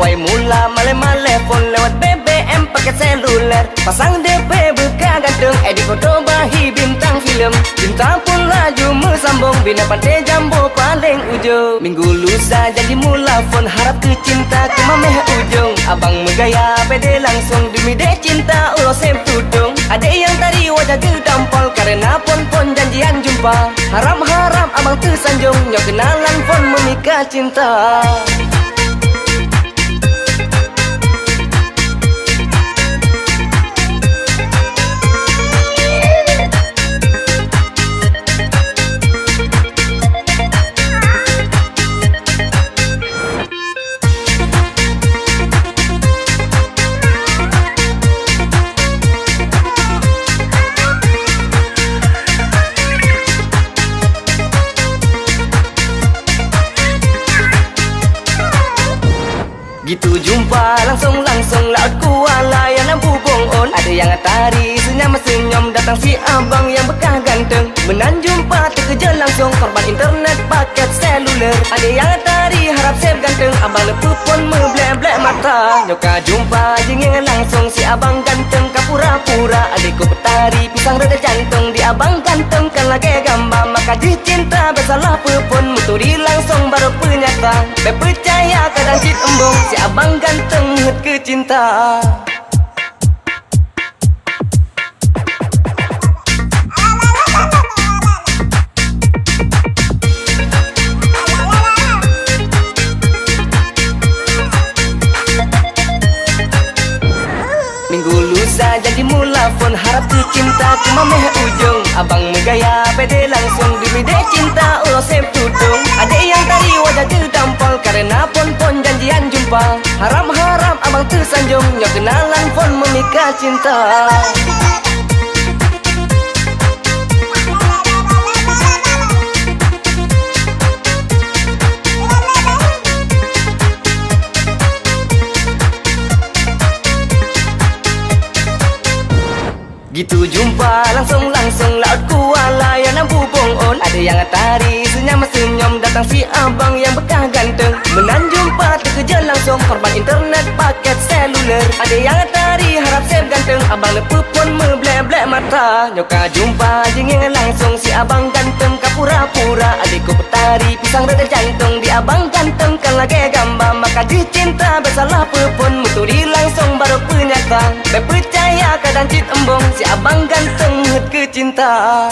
Awai mula male-male phone lewat BBM pakai seluler. Pasang DP buka gantung, edit foto bahi bintang film. Cinta pun laju mesambung, bina pantai jambu paling ujung. Minggu lusa jadi mula phone, harap ke cinta ke mameh ujung. Abang megaya pede langsung, demi dek cinta ulo sem tudung. Ada yang tadi wajah gedampol, karena pon janjian jumpa. Haram-haram abang tersanjung, nyok kenalan phone memikah cinta. Gitu jumpa langsung laut kuala yang lampu bong on. Ada yang tari senyum datang si abang yang bekah ganteng. Menan jumpa terkejar langsung korban internet paket seluler. Ada yang tari harap save ganteng, abang lepuh pun meblek-blek mata. Nyoka jumpa jengeng langsung si abang ganteng kapura-pura. Adikku petari pisang reda jantung, di abang ganteng kan lagi gambar. Maka di cinta bersalah pun muturi langsung baru penyata. Percaya kadang cit embung, si abang ganteng hut ke cinta. Minggu lusa jadi mula phone, harap ke cinta ke mameh ujung. Abang megaya pede langsung, demi dek cinta ulo sem tudung. Ada yang tadi wajah gedampol, karena pon janjian jumpa. Haram-haram abang tersanjung, nyok kenalan phone memikah cinta. Gitu jumpa langsung laut kuala yang lampu bong on. Ada yang tari senyum datang si abang yang bekah ganteng. Menan jumpa terkejar langsung korban internet paket seluler. Ada yang tari harap save ganteng, abang lepuh pun meblek-blek mata. Nyoka jumpa jengeng langsung si abang ganteng kapura-pura. Adikku petari pisang reda jantung, di abang ganteng kan lagi gambar. Maka di cinta bersalah pun muturi langsung baru penyata. Percaya kadang cit embung, si abang ganteng hut ke cinta.